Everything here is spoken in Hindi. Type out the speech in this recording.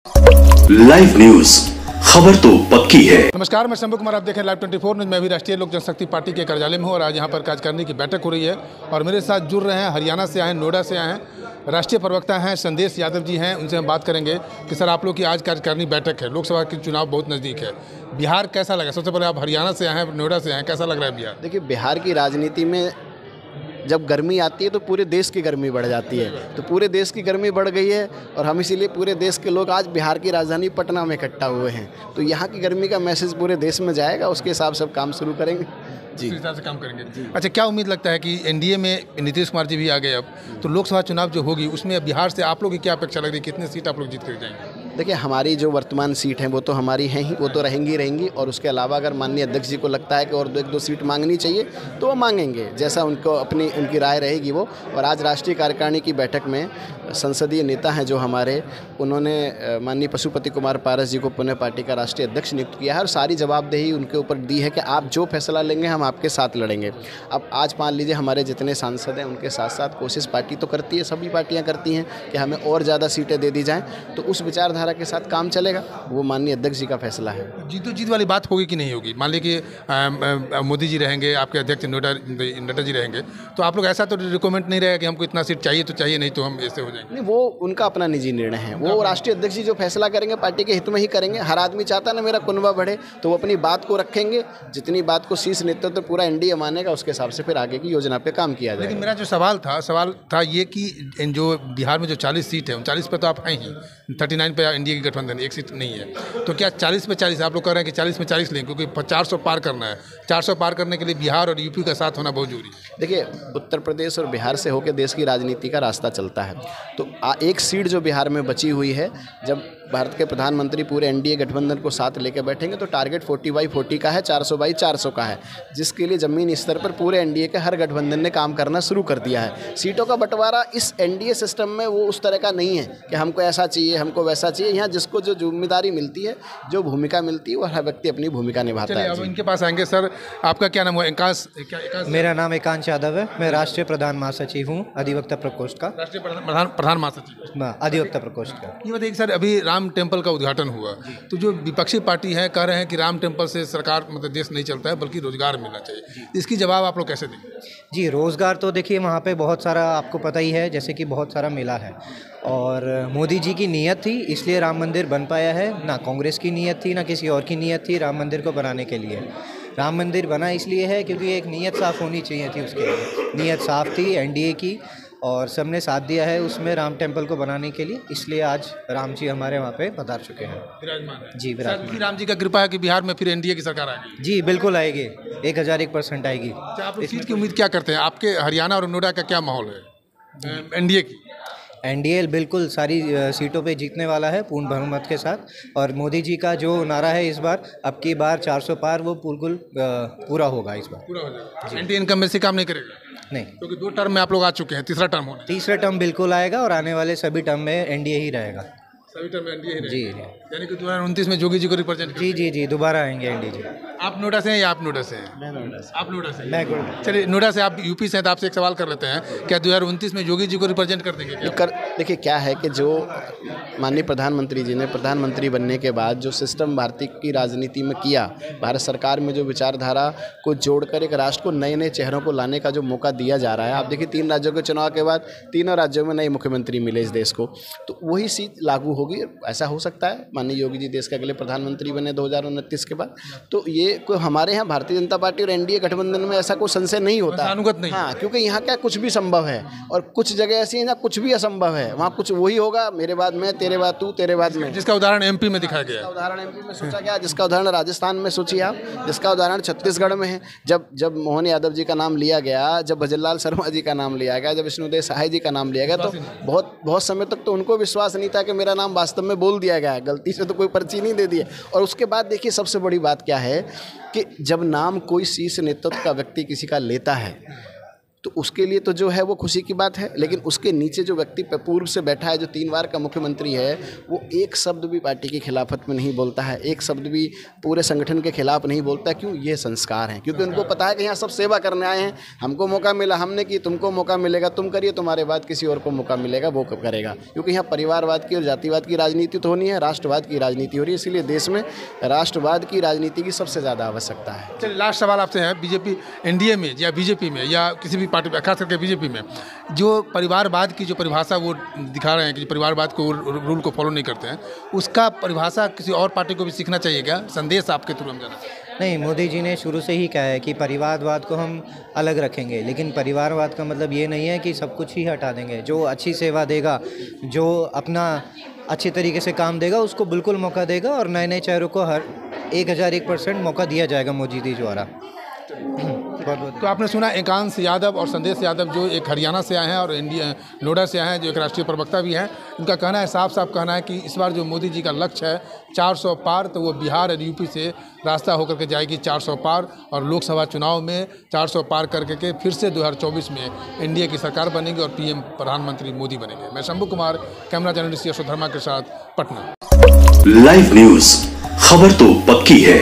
लाइव न्यूज, खबर तो पक्की है। नमस्कार, मैं शंभू कुमार, आप देखें लाइव 24 न्यूज। मैं भी राष्ट्रीय लोक जनशक्ति पार्टी के कार्यालय में हूँ और आज यहाँ पर कार्यकारिणी की बैठक हो रही है और मेरे साथ जुड़ रहे हैं, हरियाणा से आए हैं, नोएडा से आए हैं, राष्ट्रीय प्रवक्ता हैं संदेश यादव जी हैं। उनसे हम बात करेंगे कि सर, आप लोग की आज कार्यकारिणी बैठक है, लोकसभा के चुनाव बहुत नज़दीक है, बिहार कैसा लगा? सबसे पहले आप हरियाणा से आए हैं, नोएडा से आए हैं, कैसा लग रहा है बिहार? देखिए, बिहार की राजनीति में जब गर्मी आती है तो पूरे देश की गर्मी बढ़ जाती है। तो पूरे देश की गर्मी बढ़ गई है और हम इसीलिए पूरे देश के लोग आज बिहार की राजधानी पटना में इकट्ठा हुए हैं। तो यहाँ की गर्मी का मैसेज पूरे देश में जाएगा, उसके हिसाब से काम शुरू करेंगे जी, उस हिसाब से काम करेंगे। अच्छा, क्या उम्मीद लगता है कि एनडीए में नीतीश कुमार जी भी आ गए अब, तो लोकसभा चुनाव जो होगी उसमें बिहार से आप लोग की क्या अपेक्षा लग रही है? कितने सीट आप लोग जीत कर जाएंगे? देखिए, हमारी जो वर्तमान सीट हैं वो तो हमारी हैं ही, वो तो रहेंगी और उसके अलावा अगर माननीय अध्यक्ष जी को लगता है कि और एक दो सीट मांगनी चाहिए तो वो मांगेंगे, जैसा उनको उनकी राय रहेगी वो। और आज राष्ट्रीय कार्यकारिणी की बैठक में संसदीय नेता हैं जो हमारे, उन्होंने माननीय पशुपति कुमार पारस जी को पुनः पार्टी का राष्ट्रीय अध्यक्ष नियुक्त किया है और सारी जवाबदेही उनके ऊपर दी है कि आप जो फैसला लेंगे हम आपके साथ लड़ेंगे। अब आज मान लीजिए, हमारे जितने सांसद हैं उनके साथ साथ कोशिश पार्टी तो करती है, सभी पार्टियाँ करती हैं कि हमें और ज़्यादा सीटें दे दी जाएँ, तो उस विचारधारा के साथ काम चलेगा। वो माननीय अध्यक्ष जी का फैसला है। जीत वाली बात होगी कि नहीं होगी? मान लीजिए कि मोदी जी रहेंगे, आपके अध्यक्ष नड्डा जी रहेंगे, तो आप लोग ऐसा तो रिकमेंड नहीं रहेगा कि हमको इतना सीट चाहिए तो चाहिए, नहीं तो हम ऐसे हो जाएंगे? नहीं, वो उनका अपना निजी निर्णय है। वो राष्ट्रीय अध्यक्ष जी जो फैसला करेंगे पार्टी के हित में ही करेंगे। हर आदमी चाहता है ना मेरा कुनबा बढ़े, तो वो अपनी बात को रखेंगे। जितनी बात को शीर्ष नेतृत्व तो पूरा एनडीए मानेगा, उसके हिसाब से फिर आगे की योजना पे काम किया जाएगा। लेकिन मेरा जो सवाल था ये कि जो बिहार में जो 40 सीट है, 39 पे तो आप हैं ही, 39 पे एनडीए की गठबंधन, एक सीट नहीं है, तो क्या 40 पे 40 आप लोग कह रहे हैं कि 40 में 40 लें? क्योंकि 400 पार करना है, 400 पार करने के लिए बिहार और यूपी का साथ होना बहुत जरूरी है। देखिए, उत्तर प्रदेश और बिहार से होकर देश की राजनीति का रास्ता चलता है। तो एक सीट जो बिहार में बची हुई है, जब भारत के प्रधानमंत्री पूरे एनडीए गठबंधन को साथ लेकर बैठेंगे तो टारगेट 40/40 का है, 400/400 का है, जिसके लिए जमीनी स्तर पर पूरे एनडीए के हर गठबंधन ने काम करना शुरू कर दिया है। सीटों का बंटवारा इस एनडीए सिस्टम में वो उस तरह का नहीं है कि हमको ऐसा चाहिए, हमको वैसा चाहिए। यहाँ जिसको जो जिम्मेदारी मिलती है, जो भूमिका मिलती है, वो हर व्यक्ति अपनी भूमिका निभाता है। अब इनके पास आएंगे। सर, आपका क्या नाम है? एकांश? मेरा नाम एकांश यादव है। मैं राष्ट्रीय प्रधान महासचिव हूँ, अधिवक्ता प्रकोष्ठ का। राष्ट्रीय प्रधान महासचिव, अधिवक्ता प्रकोष्ठ का। ये बताइए सर, अभी राम टेम्पल का उद्घाटन हुआ, तो जो विपक्षी पार्टी है कह रहे हैं कि राम टेम्पल से सरकार मतलब देश नहीं चलता है, बल्कि रोजगार मिलना चाहिए। इसकी जवाब आप लोग कैसे देंगे? जी, रोज़गार तो देखिए वहाँ पे बहुत सारा आपको पता ही है, जैसे कि बहुत सारा मिला है और मोदी जी की नीयत थी इसलिए राम मंदिर बन पाया है। ना कांग्रेस की नीयत थी, ना किसी और की नीयत थी राम मंदिर को बनाने के लिए। राम मंदिर बना इसलिए है क्योंकि एक नीयत साफ़ होनी चाहिए थी, उसके लिए नीयत साफ़ थी एनडीए की और सबने साथ दिया है उसमें राम टेम्पल को बनाने के लिए। इसलिए आज राम जी हमारे वहाँ पे पधार चुके हैं, विराजमान है। जी, विराजमान। राम जी का कृपा है कि बिहार में फिर एनडीए की सरकार आएगी। जी बिल्कुल आएगी, 1001% आएगी। आप लोग सीट की उम्मीद क्या करते हैं? आपके हरियाणा और नोएडा का क्या माहौल है एनडीए की? एनडीए बिल्कुल सारी सीटों पे जीतने वाला है पूर्ण बहुमत के साथ। और मोदी जी का जो नारा है इस बार, अब की बार 400 पार, वो बिल्कुल पूरा होगा इस बार। पूरा हो जाएगा। एंटी इनकम्बेंसी काम नहीं करेगा? नहीं, क्योंकि 2 टर्म में आप लोग आ चुके हैं, तीसरा टर्म होना है। तीसरा टर्म बिल्कुल आएगा और आने वाले सभी टर्म में एनडीए ही रहेगा। सभी टर्म में एनडीए ही जी रहेगा। यानी कि 2029 में जोगी जी को रिप्रेजेंट जी दोबारा आएंगे एनडीए जी। आप नोएडा से हैं या आप नोएडा से हैं? मैं नोएडा से। आप नोएडा से? मैं चलिए, नोएडा से आप यूपी से हैं, तो आपसे एक सवाल कर लेते हैं, क्या 2029 में योगी जी को रिप्रेजेंट कर देंगे क्या? देखिए, क्या है कि जो माननीय प्रधानमंत्री जी ने प्रधानमंत्री बनने के बाद जो सिस्टम भारतीय की राजनीति में किया, भारत सरकार में जो विचारधारा को जोड़कर एक राष्ट्र को नए नए चेहरों को लाने का जो मौका दिया जा रहा है। आप देखिए, 3 राज्यों के चुनाव के बाद तीनों राज्यों में नए मुख्यमंत्री मिले इस देश को, तो वही सीट लागू होगी। ऐसा हो सकता है माननीय योगी जी देश के अगले प्रधानमंत्री बने 2029 के बाद। तो ये कोई हमारे यहाँ भारतीय जनता पार्टी और एनडीए गठबंधन में ऐसा कोई संशय नहीं होता, अनुगत नहीं। हाँ, क्योंकि यहाँ क्या कुछ भी संभव है और कुछ जगह ऐसी है जहाँ कुछ भी असंभव है। वहाँ कुछ वही होगा, मेरे बाद मैं, तेरे बाद तू, तेरे बाद मैं। जिसका उदाहरण एमपी में दिखाया गया है, उदाहरण एमपी में सोचा गया, जिसका उदाहरण राजस्थान में सोचिए आप, जिसका उदाहरण छत्तीसगढ़ में है। जब मोहन यादव जी का नाम लिया गया, जब भजनलाल शर्मा जी का नाम लिया गया, जब विष्णुदेव सहाय जी का नाम लिया गया, तो बहुत समय तक तो उनको विश्वास नहीं था कि मेरा नाम वास्तव में बोल दिया गया है, गलती से तो कोई पर्ची नहीं दे दी है। और उसके बाद देखिए, सबसे बड़ी बात क्या है कि जब नाम कोई शीर्ष नेतृत्व का व्यक्ति किसी का लेता है तो उसके लिए तो जो है वो खुशी की बात है, लेकिन उसके नीचे जो व्यक्ति पूर्व से बैठा है, जो 3 बार का मुख्यमंत्री है, वो एक शब्द भी पार्टी की खिलाफत में नहीं बोलता है, एक शब्द भी पूरे संगठन के खिलाफ नहीं बोलता। क्यों? ये संस्कार हैं, क्योंकि उनको पता है कि यहाँ सब सेवा करने आए हैं, हमको मौका मिला, हमने की, तुमको मौका मिलेगा, तुम करिए, तुम्हारे बाद किसी और को मौका मिलेगा, वो करेगा। क्योंकि यहाँ परिवारवाद की और जातिवाद की राजनीति तो होनी है, राष्ट्रवाद की राजनीति हो रही है, इसीलिए देश में राष्ट्रवाद की राजनीति की सबसे ज़्यादा आवश्यकता है। चलिए लास्ट सवाल आपसे है, बीजेपी एनडीए में या बीजेपी में या किसी भी पार्टी में, खास करके बीजेपी में, जो परिवारवाद की जो परिभाषा वो दिखा रहे हैं कि परिवारवाद को रूल को फॉलो नहीं करते हैं, उसका परिभाषा किसी और पार्टी को भी सीखना चाहिए क्या? संदेश आपके थ्रू हम जाना नहीं, मोदी जी ने शुरू से ही कहा है कि परिवारवाद को हम अलग रखेंगे, लेकिन परिवारवाद का मतलब ये नहीं है कि सब कुछ ही हटा देंगे। जो अच्छी सेवा देगा, जो अपना अच्छी तरीके से काम देगा, उसको बिल्कुल मौका देगा और नए नए चेहरों को हर 1001% मौका दिया जाएगा मोदी जी द्वारा। तो आपने सुना एकांश यादव और संदेश यादव, जो एक हरियाणा से आए हैं और नोएडा से आए हैं, जो एक राष्ट्रीय प्रवक्ता भी हैं। उनका कहना है, साफ साफ कहना है कि इस बार जो मोदी जी का लक्ष्य है 400 पार, तो वो बिहार और यूपी से रास्ता होकर के जाएगी 400 पार, और लोकसभा चुनाव में 400 पार करके के फिर से 2024 में एनडीए की सरकार बनेगी और पीएम प्रधानमंत्री मोदी बनेंगे। मैं शंभू कुमार, कैमरा जर्नलिस्ट यशोधर्मा के साथ, पटना। लाइव न्यूज, खबर तो पक्की है।